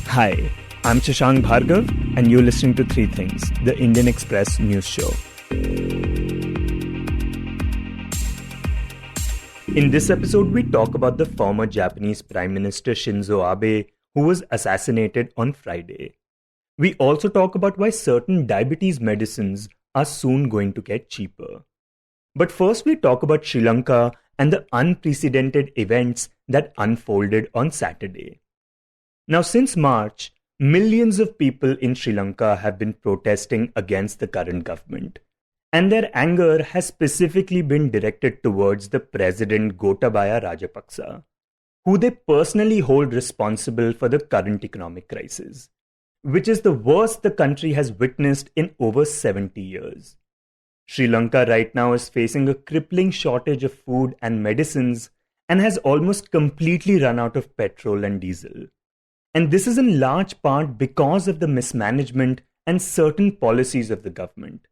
Hi, I'm Shashank Bhargava, and you're listening to Three Things, the Indian Express news show. In this episode, we talk about the former Japanese Prime Minister Shinzo Abe, who was assassinated on Friday. We also talk about why certain diabetes medicines are soon going to get cheaper. But first, we talk about Sri Lanka and the unprecedented events that unfolded on Saturday. Now, since March, millions of people in Sri Lanka have been protesting against the current government. And their anger has specifically been directed towards the President Gotabaya Rajapaksa, who they personally hold responsible for the current economic crisis, which is the worst the country has witnessed in over 70 years. Sri Lanka right now is facing a crippling shortage of food and medicines and has almost completely run out of petrol and diesel. And this is in large part because of the mismanagement and certain policies of the government.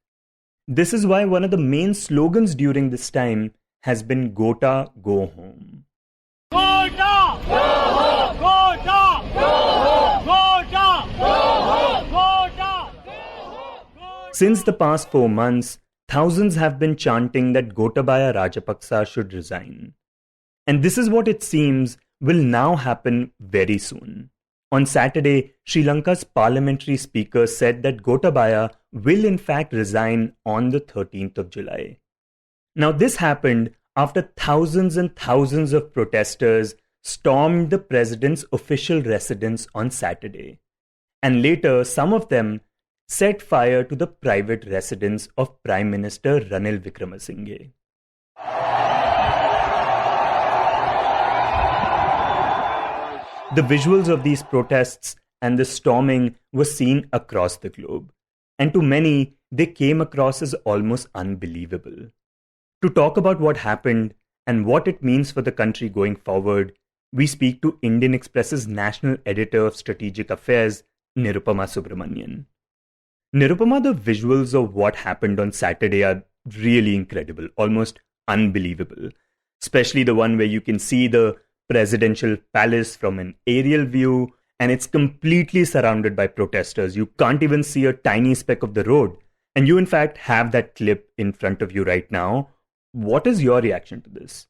This is why one of the main slogans during this time has been Gota, Go Home. Gota! Go home! Gota! Go home! Gota! Go home! Gota! Go home! Since the past 4 months, thousands have been chanting that Gotabaya Rajapaksa should resign. And this is what it seems will now happen very soon. On Saturday, Sri Lanka's parliamentary speaker said that Gotabaya will in fact resign on the 13th of July. Now this happened after thousands and thousands of protesters stormed the president's official residence on Saturday. And later, some of them set fire to the private residence of Prime Minister Ranil Wickremesinghe. The visuals of these protests and the storming were seen across the globe, and to many, they came across as almost unbelievable. To talk about what happened and what it means for the country going forward, we speak to Indian Express's National Editor of Strategic Affairs, Nirupama Subramanian. Nirupama, the visuals of what happened on Saturday are really incredible, almost unbelievable, especially the one where you can see the presidential palace from an aerial view, and it's completely surrounded by protesters. You can't even see a tiny speck of the road. And you in fact have that clip in front of you right now. What is your reaction to this?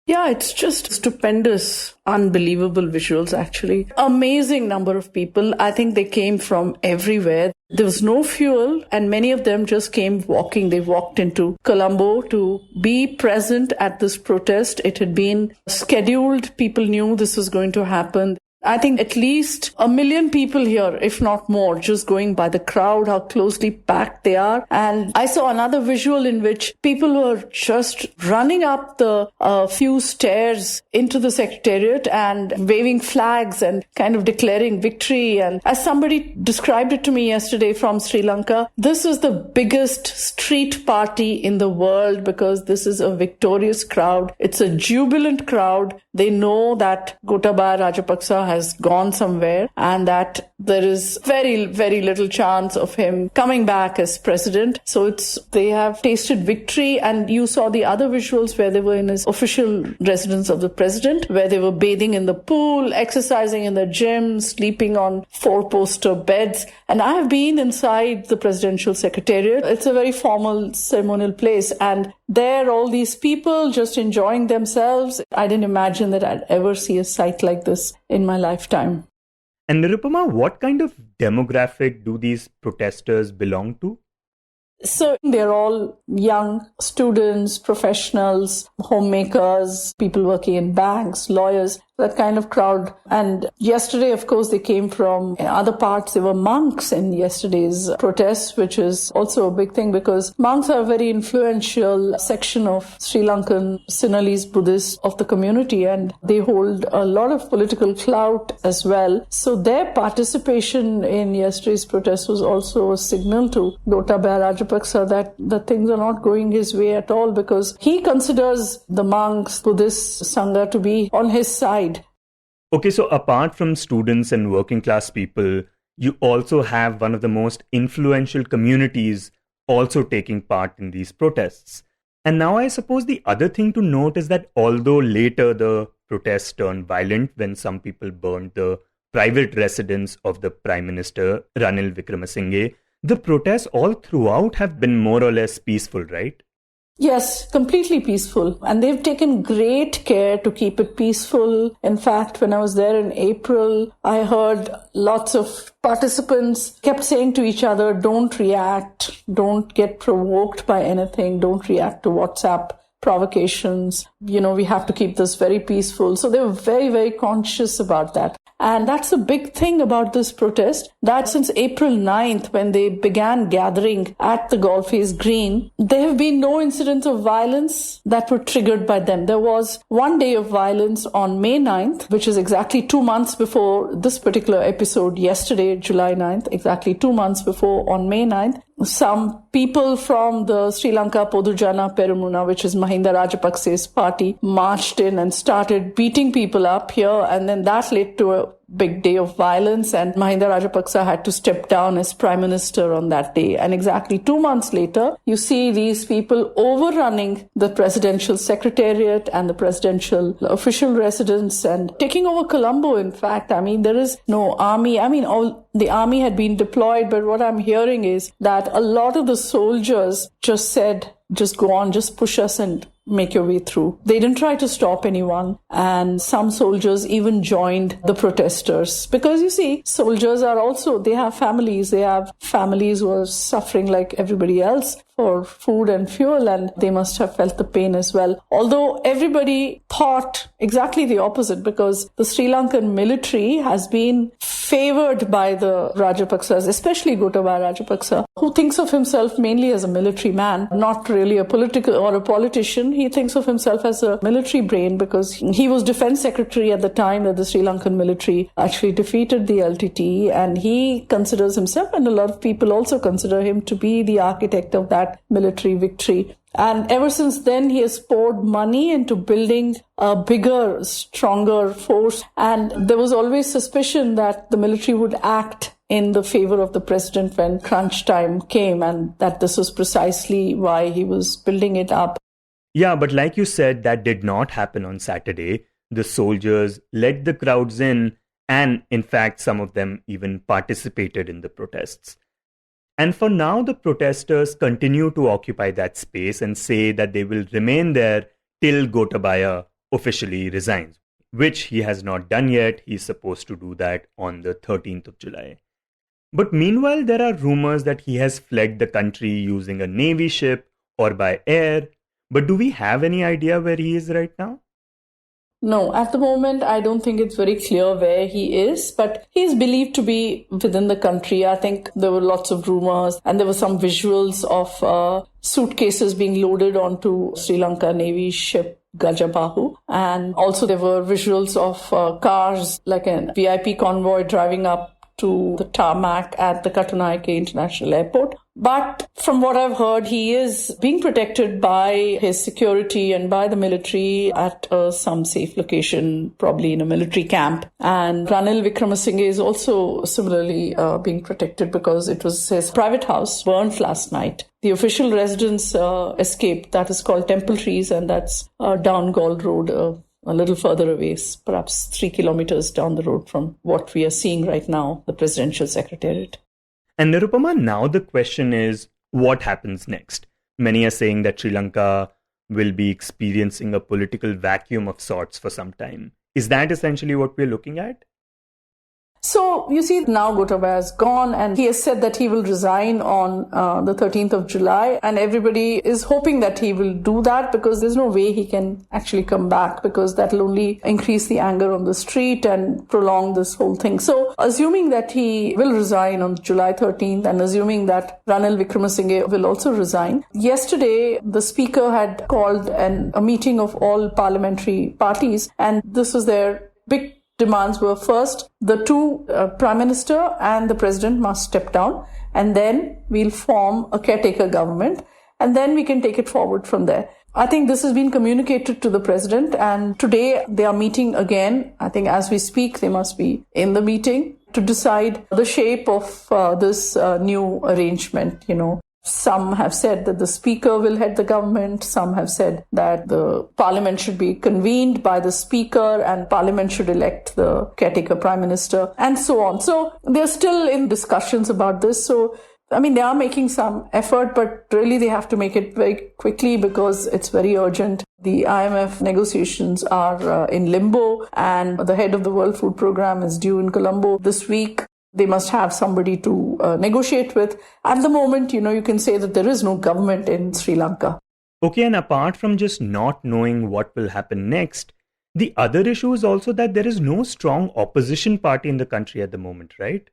Yeah, it's just stupendous, unbelievable visuals actually. Amazing number of people. I think they came from everywhere. There was no fuel and many of them just came walking. They walked into Colombo to be present at this protest. It had been scheduled. People knew this was going to happen. I think at least 1 million people here, if not more, just going by the crowd, how closely packed they are. And I saw another visual in which people were just running up the few stairs into the secretariat and waving flags and kind of declaring victory. And as somebody described it to me yesterday from Sri Lanka, this is the biggest street party in the world because this is a victorious crowd. It's a jubilant crowd. They know that Gotabaya Rajapaksa has gone somewhere and that there is very, very little chance of him coming back as president. So they have tasted victory, and you saw the other visuals where they were in his official residence of the president, where they were bathing in the pool, exercising in the gym, sleeping on 4-poster beds. And I have been inside the presidential secretariat. It's a very formal ceremonial place, and there all these people just enjoying themselves. I didn't imagine that I'd ever see a sight like this in my lifetime. And Nirupama, what kind of demographic do these protesters belong to? So they're all young students, professionals, homemakers, people working in banks, lawyers, that kind of crowd. And yesterday, of course, they came from other parts. There were monks in yesterday's protests, which is also a big thing because monks are a very influential section of Sri Lankan Sinhalese Buddhists of the community, and they hold a lot of political clout as well. So their participation in yesterday's protest was also a signal to Gotabaya Rajapaksa that the things are not going his way at all, because he considers the monks, Buddhist Sangha to be on his side. Okay, so apart from students and working class people, you also have one of the most influential communities also taking part in these protests. And now I suppose the other thing to note is that although later the protests turned violent when some people burned the private residence of the Prime Minister, Ranil Wickremesinghe. The protests all throughout have been more or less peaceful, right? Yes, completely peaceful. And they've taken great care to keep it peaceful. In fact, when I was there in April, I heard lots of participants kept saying to each other, don't react, don't get provoked by anything, don't react to WhatsApp provocations. We have to keep this very peaceful. So they were very, very conscious about that. And that's a big thing about this protest, that since April 9th, when they began gathering at the Golface Green, there have been no incidents of violence that were triggered by them. There was one day of violence on May 9th, which is exactly 2 months before this particular episode yesterday, July 9th, exactly 2 months before on May 9th. Some people from the Sri Lanka Podujana Peramuna, which is Mahinda Rajapakse's party, marched in and started beating people up here. And then that led to a big day of violence, and Mahinda Rajapaksa had to step down as prime minister on that day. And exactly 2 months later, you see these people overrunning the presidential secretariat and the presidential official residence and taking over Colombo, in fact. There is no army. All the army had been deployed, but what I'm hearing is that a lot of the soldiers just said, just go on, just push us and make your way through. They didn't try to stop anyone. And some soldiers even joined the protesters. Because you see, soldiers are also, they have families. They have families who are suffering like everybody else for food and fuel, and they must have felt the pain as well. Although everybody thought exactly the opposite, because the Sri Lankan military has been favored by the Rajapaksas, especially Gotabaya Rajapaksa, who thinks of himself mainly as a military man, not really a political or a politician. He thinks of himself as a military brain because he was defense secretary at the time that the Sri Lankan military actually defeated the LTTE, and he considers himself, and a lot of people also consider him, to be the architect of that military victory. And ever since then, he has poured money into building a bigger, stronger force. And there was always suspicion that the military would act in the favor of the president when crunch time came, and that this was precisely why he was building it up. Yeah, but like you said, that did not happen on Saturday. The soldiers let the crowds in, and in fact, some of them even participated in the protests. And for now, the protesters continue to occupy that space and say that they will remain there till Gotabaya officially resigns, which he has not done yet. He's supposed to do that on the 13th of July. But meanwhile, there are rumors that he has fled the country using a navy ship or by air. But do we have any idea where he is right now? No, at the moment, I don't think it's very clear where he is, but he is believed to be within the country. I think there were lots of rumors, and there were some visuals of suitcases being loaded onto Sri Lanka Navy ship Gajabahu. And also there were visuals of cars, like a VIP convoy driving up to the tarmac at the Katunayake International Airport. But from what I've heard, he is being protected by his security and by the military at some safe location, probably in a military camp. And Ranil Wickremesinghe is also similarly being protected because it was his private house burnt last night. The official residence escaped. That is called Temple Trees, and that's down Gaul Road, a little further away, perhaps 3 kilometers down the road from what we are seeing right now, the presidential secretariat. And Nirupama, now the question is, what happens next? Many are saying that Sri Lanka will be experiencing a political vacuum of sorts for some time. Is that essentially what we're looking at? So, you see, now Gotabaya is gone, and he has said that he will resign on the 13th of July. And everybody is hoping that he will do that because there's no way he can actually come back, because that will only increase the anger on the street and prolong this whole thing. So, assuming that he will resign on July 13th and assuming that Ranil Wickremesinghe will also resign, yesterday the speaker had called a meeting of all parliamentary parties, and this was their big demands were: first, the two Prime Minister and the President must step down, and then we'll form a caretaker government, and then we can take it forward from there. I think this has been communicated to the President, and today they are meeting again. I think as we speak, they must be in the meeting to decide the shape of this new arrangement, Some have said that the speaker will head the government. Some have said that the parliament should be convened by the speaker and parliament should elect the caretaker prime minister and so on. So they're still in discussions about this. So, they are making some effort, but really they have to make it very quickly because it's very urgent. The IMF negotiations are in limbo and the head of the World Food Programme is due in Colombo this week. They must have somebody to negotiate with. At the moment, you can say that there is no government in Sri Lanka. Okay, and apart from just not knowing what will happen next, the other issue is also that there is no strong opposition party in the country at the moment, right?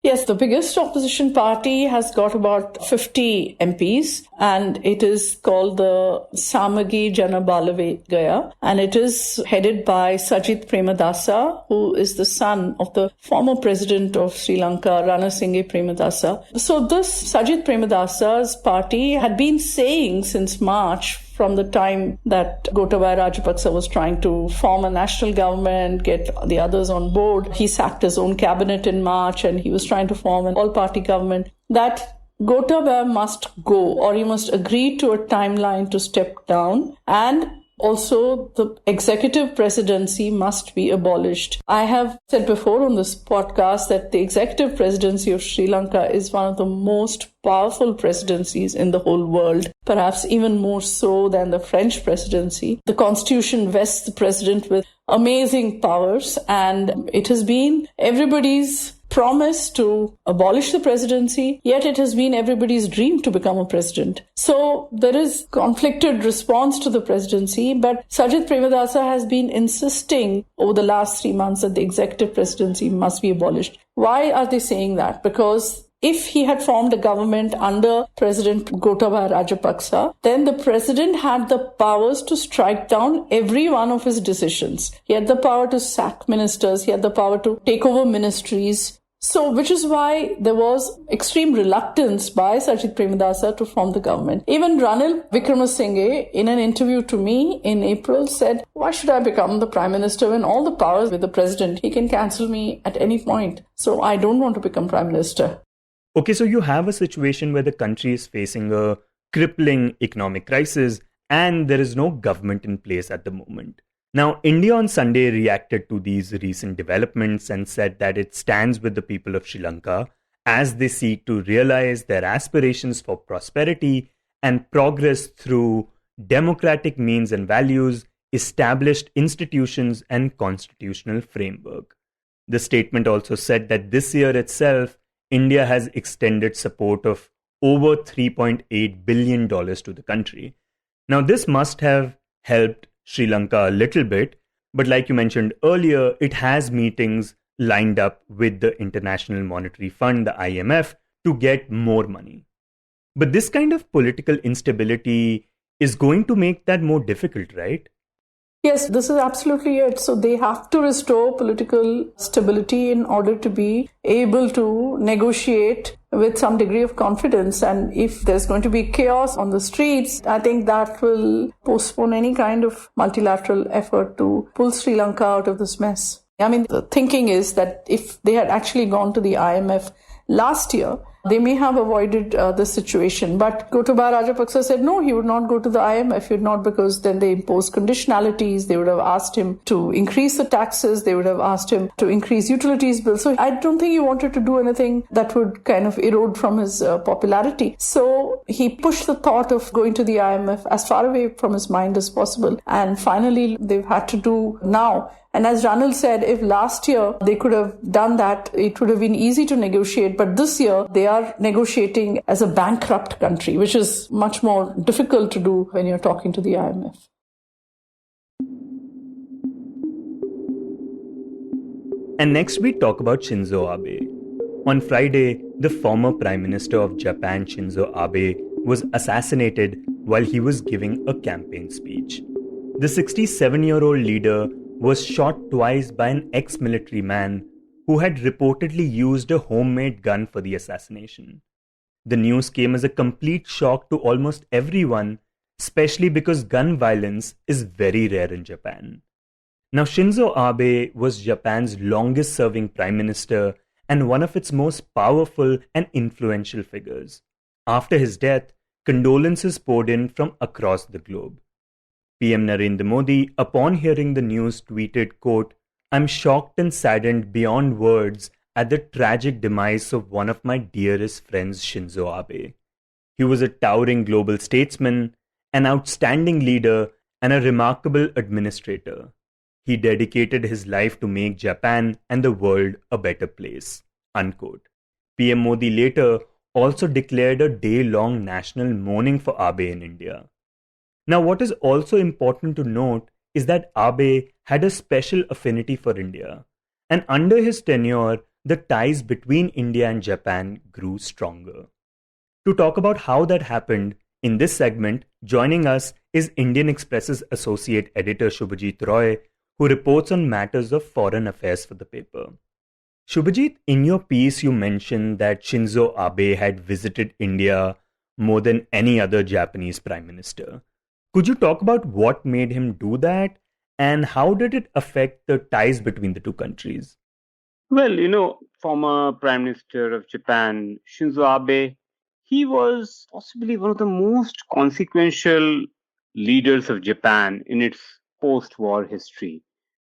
Yes, the biggest opposition party has got about 50 MPs and it is called the Samagi Janabalagaya and it is headed by Sajith Premadasa, who is the son of the former president of Sri Lanka, Ranasinghe Premadasa. So this Sajith Premadasa's party had been saying since March, from the time that Gotabaya Rajapaksa was trying to form a national government, get the others on board. He sacked his own cabinet in March and he was trying to form an all-party government. That Gotabaya must go, or he must agree to a timeline to step down, and also the executive presidency must be abolished. I have said before on this podcast that the executive presidency of Sri Lanka is one of the most powerful presidencies in the whole world, perhaps even more so than the French presidency. The constitution vests the president with amazing powers, and it has been everybody's promise to abolish the presidency, yet it has been everybody's dream to become a president. So there is conflicted response to the presidency, but Sajith Premadasa has been insisting over the last 3 months that the executive presidency must be abolished. Why are they saying that? Because if he had formed a government under President Gotabaya Rajapaksa, then the president had the powers to strike down every one of his decisions. He had the power to sack ministers. He had the power to take over ministries. So, which is why there was extreme reluctance by Sajith Premadasa to form the government. Even Ranil Wickremesinghe, in an interview to me in April, said, why should I become the prime minister when all the powers with the president? He can cancel me at any point. So, I don't want to become prime minister. Okay, so you have a situation where the country is facing a crippling economic crisis and there is no government in place at the moment. Now, India on Sunday reacted to these recent developments and said that it stands with the people of Sri Lanka as they seek to realize their aspirations for prosperity and progress through democratic means and values, established institutions and constitutional framework. The statement also said that this year itself, India has extended support of over $3.8 billion to the country. Now, this must have helped Sri Lanka a little bit, but like you mentioned earlier, it has meetings lined up with the International Monetary Fund, the IMF, to get more money. But this kind of political instability is going to make that more difficult, right? Yes, this is absolutely it. So they have to restore political stability in order to be able to negotiate with some degree of confidence. And if there's going to be chaos on the streets, I think that will postpone any kind of multilateral effort to pull Sri Lanka out of this mess. The thinking is that if they had actually gone to the IMF last year, they may have avoided this situation. But Gotabaya Rajapaksa said no, he would not go to the IMF. He would not, because then they imposed conditionalities. They would have asked him to increase the taxes. They would have asked him to increase utilities bills. So I don't think he wanted to do anything that would kind of erode from his popularity. So he pushed the thought of going to the IMF as far away from his mind as possible. And finally, they've had to do now. And as Ranil said, if last year they could have done that, it would have been easy to negotiate. But this year, they are negotiating as a bankrupt country, which is much more difficult to do when you're talking to the IMF. And next we talk about Shinzo Abe. On Friday, the former Prime Minister of Japan, Shinzo Abe, was assassinated while he was giving a campaign speech. The 67-year-old leader was shot twice by an ex-military man who had reportedly used a homemade gun for the assassination. The news came as a complete shock to almost everyone, especially because gun violence is very rare in Japan. Now, Shinzo Abe was Japan's longest-serving prime minister and one of its most powerful and influential figures. After his death, condolences poured in from across the globe. PM Narendra Modi, upon hearing the news, tweeted, quote, "I'm shocked and saddened beyond words at the tragic demise of one of my dearest friends, Shinzo Abe. He was a towering global statesman, an outstanding leader, and a remarkable administrator. He dedicated his life to make Japan and the world a better place." Unquote. PM Modi later also declared a day-long national mourning for Abe in India. Now, what is also important to note is that Abe had a special affinity for India, and under his tenure, the ties between India and Japan grew stronger. To talk about how that happened, in this segment, joining us is Indian Express's associate editor Shubhajit Roy, who reports on matters of foreign affairs for the paper. Shubhajit, in your piece, you mentioned that Shinzo Abe had visited India more than any other Japanese prime minister. Could you talk about what made him do that, and how did it affect the ties between the two countries? Well, former Prime Minister of Japan, Shinzo Abe, he was possibly one of the most consequential leaders of Japan in its post-war history.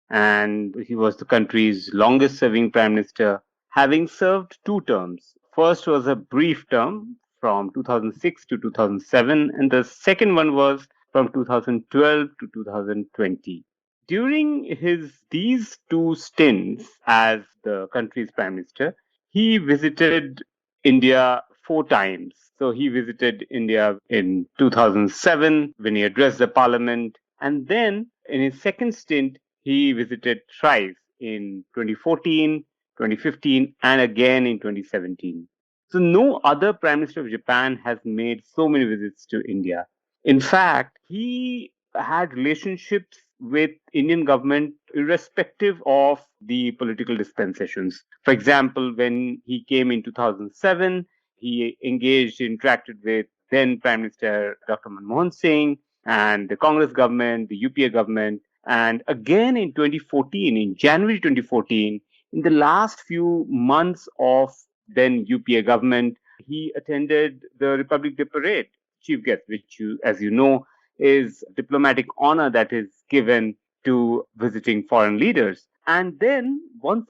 And he was the country's longest serving prime minister, having served two terms. First was a brief term from 2006 to 2007, and the second one was from 2012 to 2020. During these two stints as the country's prime minister, he visited India four times. So he visited India in 2007 when he addressed the parliament, and then in his second stint, he visited thrice in 2014, 2015, and again in 2017. So no other Prime Minister of Japan has made so many visits to India. In fact, he had relationships with Indian government irrespective of the political dispensations. For example, when he came in 2007, he interacted with then Prime Minister Dr. Manmohan Singh and the Congress government, the UPA government, and again in 2014, in January 2014, in the last few months of then UPA government, he attended the Republic Day Parade, chief guest, which, as you know, is diplomatic honor that is given to visiting foreign leaders. And then once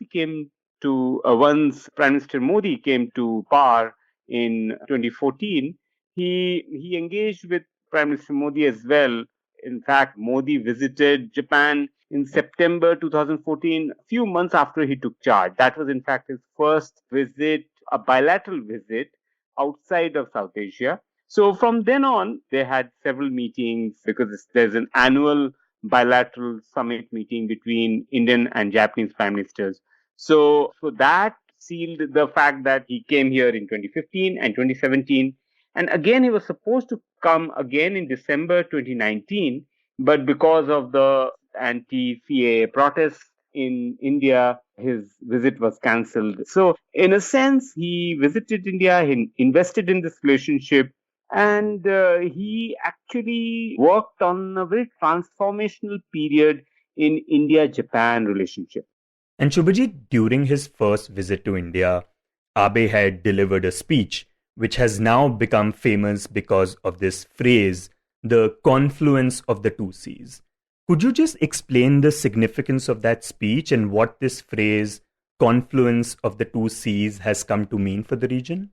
Prime Minister Modi came to power in 2014, he engaged with Prime Minister Modi as well. In fact, Modi visited Japan in September 2014, a few months after he took charge. That was, in fact, his first visit, a bilateral visit outside of South Asia. So from then on, they had several meetings because there's an annual bilateral summit meeting between Indian and Japanese prime ministers. So that sealed the fact that he came here in 2015 and 2017. And again, he was supposed to come again in December 2019, but because of the anti-CAA protests in India, his visit was cancelled. So in a sense, he visited India, he invested in this relationship, and he actually worked on a very transformational period in India-Japan relationship. And Shubhajit, during his first visit to India, Abe had delivered a speech which has now become famous because of this phrase, the confluence of the two seas. Could you just explain the significance of that speech and what this phrase, confluence of the two seas, has come to mean for the region?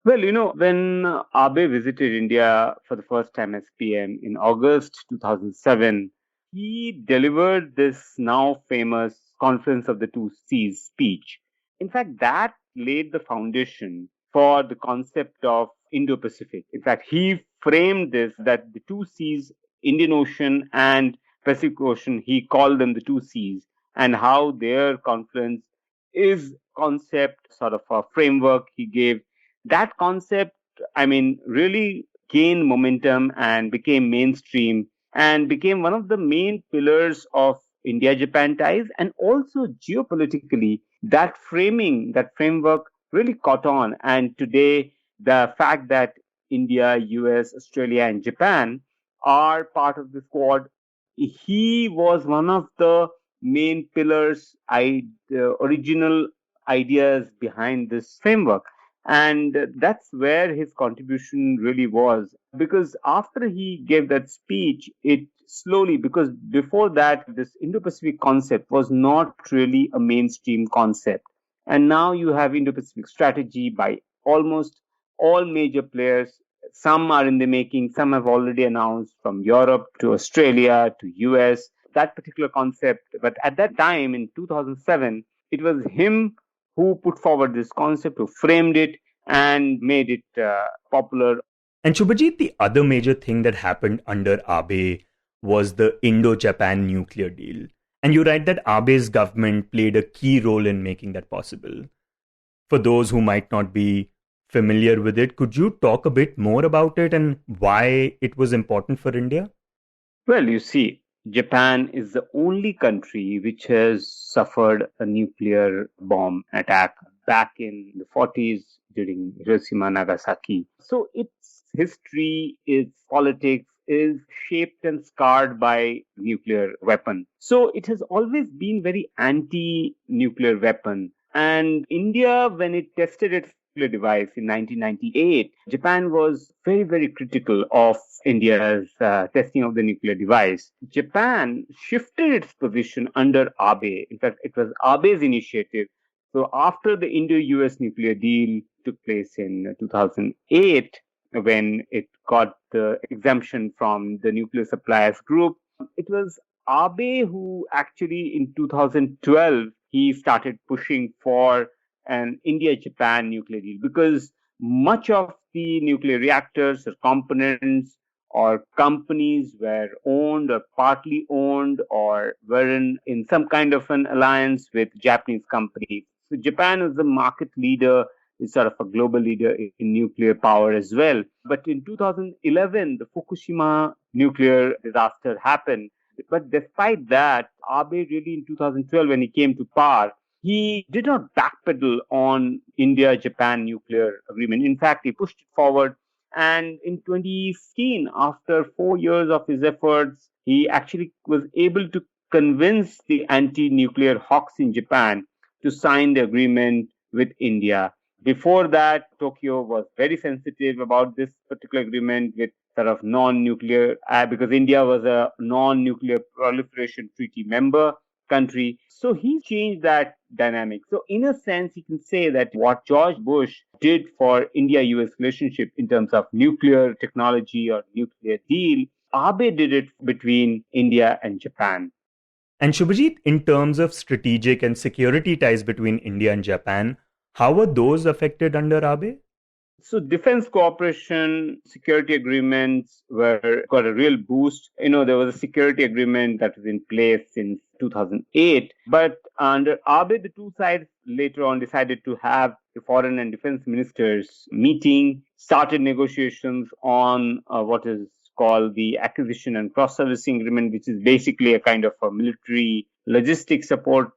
Well, when Abe visited India for the first time as PM in August 2007, he delivered this now famous Confluence of the Two Seas speech. In fact, that laid the foundation for the concept of Indo-Pacific. In fact, he framed this that the two seas, Indian Ocean and Pacific Ocean, he called them the two seas, and how their confluence is concept, sort of a framework he gave. That concept, really gained momentum and became mainstream and became one of the main pillars of India-Japan ties. And also geopolitically, that framework really caught on. And today, the fact that India, US, Australia, and Japan are part of the Quad, he was one of the main pillars, the original ideas behind this framework. And that's where his contribution really was. Because after he gave that speech, it slowly, because before that, this Indo Pacific concept was not really a mainstream concept. And now you have Indo Pacific strategy by almost all major players. Some are in the making, some have already announced, from Europe to Australia to US, that particular concept. But at that time in 2007, it was him who put forward this concept, who framed it and made it popular. And Shubhajit, the other major thing that happened under Abe was the Indo-Japan nuclear deal. And you write that Abe's government played a key role in making that possible. For those who might not be familiar with it, could you talk a bit more about it and why it was important for India? Well, you see, Japan is the only country which has suffered a nuclear bomb attack back in the 40s during Hiroshima Nagasaki. So its history, its politics is shaped and scarred by nuclear weapon. So it has always been very anti-nuclear weapon. And India, when it tested its nuclear device in 1998, Japan was very, very critical of India's testing of the nuclear device. Japan shifted its position under Abe. In fact, it was Abe's initiative. So after the Indo-US nuclear deal took place in 2008, when it got the exemption from the nuclear suppliers group, it was Abe who actually in 2012 he started pushing for an India-Japan nuclear deal, because much of the nuclear reactors or components or companies were owned or partly owned or were in some kind of an alliance with Japanese companies. So Japan is the market leader, is sort of a global leader in nuclear power as well. But in 2011, the Fukushima nuclear disaster happened. But despite that, Abe really in 2012, when he came to power, he did not backpedal on India-Japan nuclear agreement. In fact, he pushed it forward. And in 2015, after 4 years of his efforts, he actually was able to convince the anti-nuclear hawks in Japan to sign the agreement with India. Before that, Tokyo was very sensitive about this particular agreement with sort of non-nuclear, because India was a non-nuclear proliferation treaty member country. So he changed that dynamic. So in a sense, you can say that what George Bush did for India-US relationship in terms of nuclear technology or nuclear deal, Abe did it between India and Japan. And Shubhajit, in terms of strategic and security ties between India and Japan, how were those affected under Abe? So defense cooperation, security agreements got a real boost. There was a security agreement that was in place since 2008. But under Abe, the two sides later on decided to have the foreign and defense ministers meeting, started negotiations on what is called the acquisition and cross-servicing agreement, which is basically a kind of a military logistics support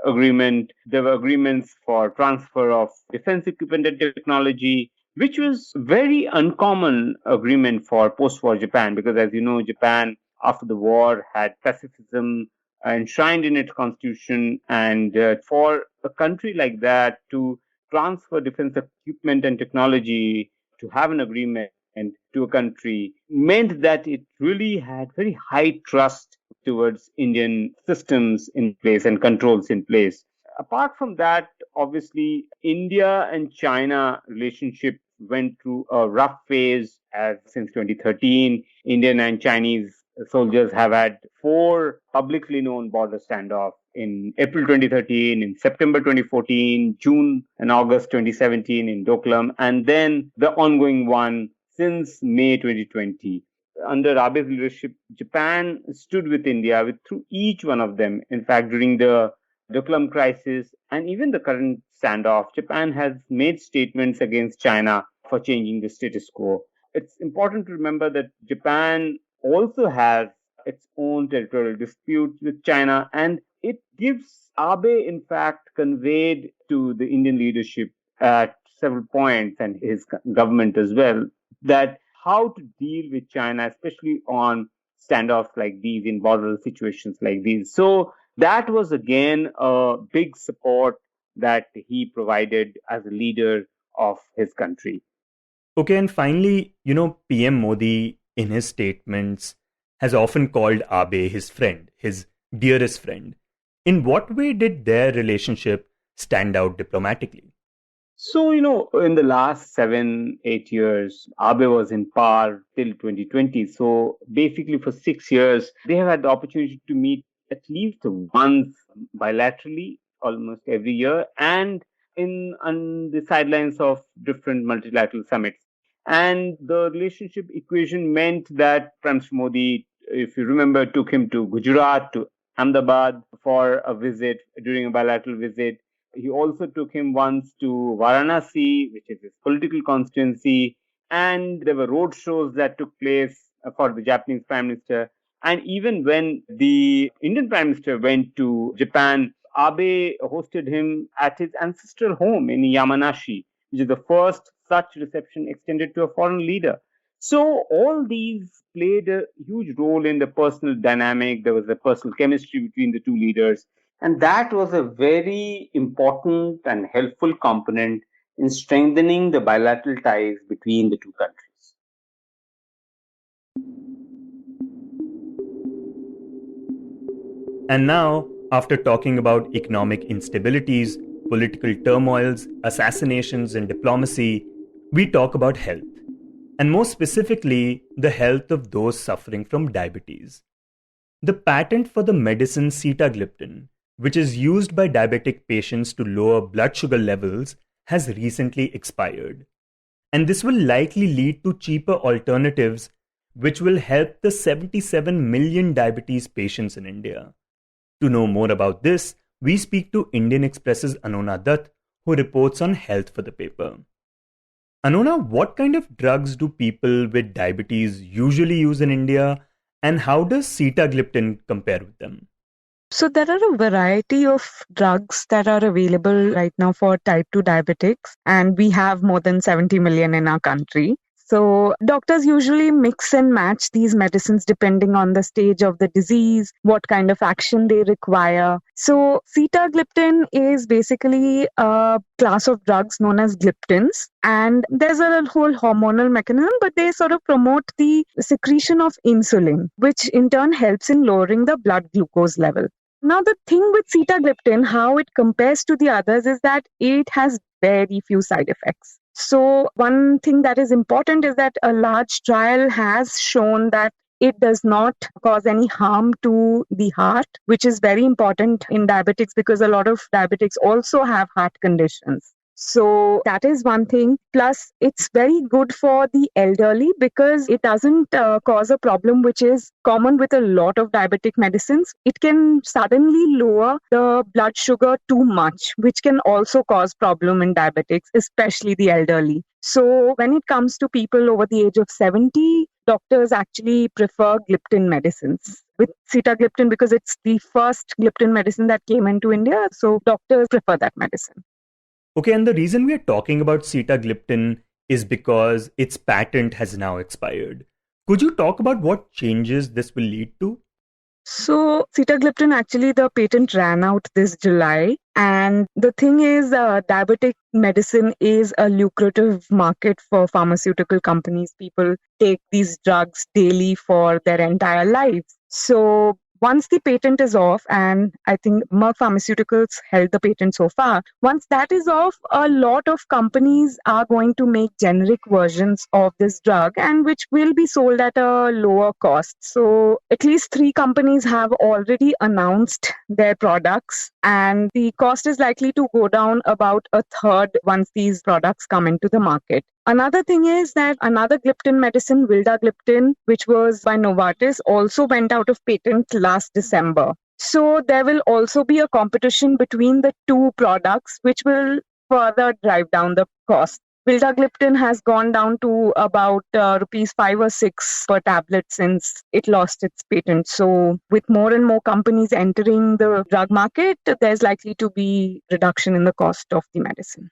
agreement. There were agreements for transfer of defense equipment and technology, which was very uncommon agreement for post-war Japan, because as you know, Japan after the war had pacifism enshrined in its constitution, and for a country like that to transfer defense equipment and technology, to have an agreement and to a country, meant that it really had very high trust towards Indian systems in place and controls in place. Apart from that, obviously, India and China relationship went through a rough phase since 2013. Indian and Chinese soldiers have had 4 publicly known border standoffs in April 2013, in September 2014, June and August 2017 in Doklam, and then the ongoing one since May 2020. Under Abe's leadership, Japan stood with India through each one of them. In fact, during the Doklam crisis and even the current standoff, Japan has made statements against China for changing the status quo. It's important to remember that Japan also has its own territorial disputes with China, and it gives Abe, in fact, conveyed to the Indian leadership at several points and his government as well, that how to deal with China, especially on standoffs like these, in border situations like these. So that was again a big support that he provided as a leader of his country. Okay, and finally, PM Modi in his statements has often called Abe his friend, his dearest friend. In what way did their relationship stand out diplomatically? So, in the last 7, 8 years, Abe was in power till 2020. So, basically, for 6 years, they have had the opportunity to meet at least once bilaterally, almost every year, and on the sidelines of different multilateral summits. And the relationship equation meant that Prime Minister Modi, if you remember, took him to Gujarat, to Ahmedabad for a visit, during a bilateral visit. He also took him once to Varanasi, which is his political constituency, and there were road shows that took place for the Japanese Prime Minister. And even when the Indian Prime Minister went to Japan, Abe hosted him at his ancestral home in Yamanashi, which is the first such reception extended to a foreign leader. So all these played a huge role in the personal dynamic. There was a personal chemistry between the two leaders. And that was a very important and helpful component in strengthening the bilateral ties between the two countries. And now, after talking about economic instabilities, political turmoils, assassinations, and diplomacy, we talk about health. And more specifically, the health of those suffering from diabetes. The patent for the medicine sitagliptin, which is used by diabetic patients to lower blood sugar levels, has recently expired. And this will likely lead to cheaper alternatives, which will help the 77 million diabetes patients in India. To know more about this, we speak to Indian Express's Anonna Dutt, who reports on health for the paper. Anonna, what kind of drugs do people with diabetes usually use in India, and how does sitagliptin compare with them? So there are a variety of drugs that are available right now for type 2 diabetics, and we have more than 70 million in our country. So doctors usually mix and match these medicines depending on the stage of the disease, what kind of action they require. So sitagliptin is basically a class of drugs known as gliptins, and there's a whole hormonal mechanism, but they sort of promote the secretion of insulin, which in turn helps in lowering the blood glucose level. Now, the thing with sitagliptin, how it compares to the others, is that it has very few side effects. So one thing that is important is that a large trial has shown that it does not cause any harm to the heart, which is very important in diabetics because a lot of diabetics also have heart conditions. So that is one thing. Plus, it's very good for the elderly because it doesn't cause a problem which is common with a lot of diabetic medicines. It can suddenly lower the blood sugar too much, which can also cause problem in diabetics, especially the elderly. So when it comes to people over the age of 70, doctors actually prefer gliptin medicines with sitagliptin because it's the first gliptin medicine that came into India. So doctors prefer that medicine. Okay, and the reason we are talking about sitagliptin is because its patent has now expired. Could you talk about what changes this will lead to? So sitagliptin, actually the patent ran out this July. And the thing is, diabetic medicine is a lucrative market for pharmaceutical companies. People take these drugs daily for their entire lives. So once the patent is off, and I think Merck Pharmaceuticals held the patent so far, once that is off, a lot of companies are going to make generic versions of this drug and which will be sold at a lower cost. So at least 3 companies have already announced their products, and the cost is likely to go down about a third once these products come into the market. Another thing is that another gliptin medicine, vildagliptin, which was by Novartis, also went out of patent last December. So there will also be a competition between the two products, which will further drive down the cost. Vildagliptin has gone down to about rupees 5 or 6 per tablet since it lost its patent. So with more and more companies entering the drug market, there's likely to be reduction in the cost of the medicine.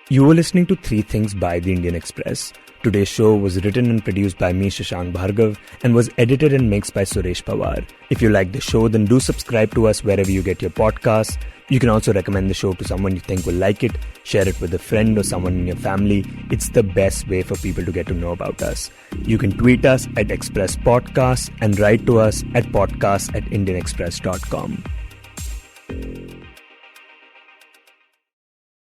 You were listening to 3 Things by the Indian Express. Today's show was written and produced by me, Shashank Bhargava, and was edited and mixed by Suresh Pawar. If you like the show, then do subscribe to us wherever you get your podcasts. You can also recommend the show to someone you think will like it, share it with a friend or someone in your family. It's the best way for people to get to know about us. You can tweet us at Express Podcasts and write to us at podcasts@indianexpress.com.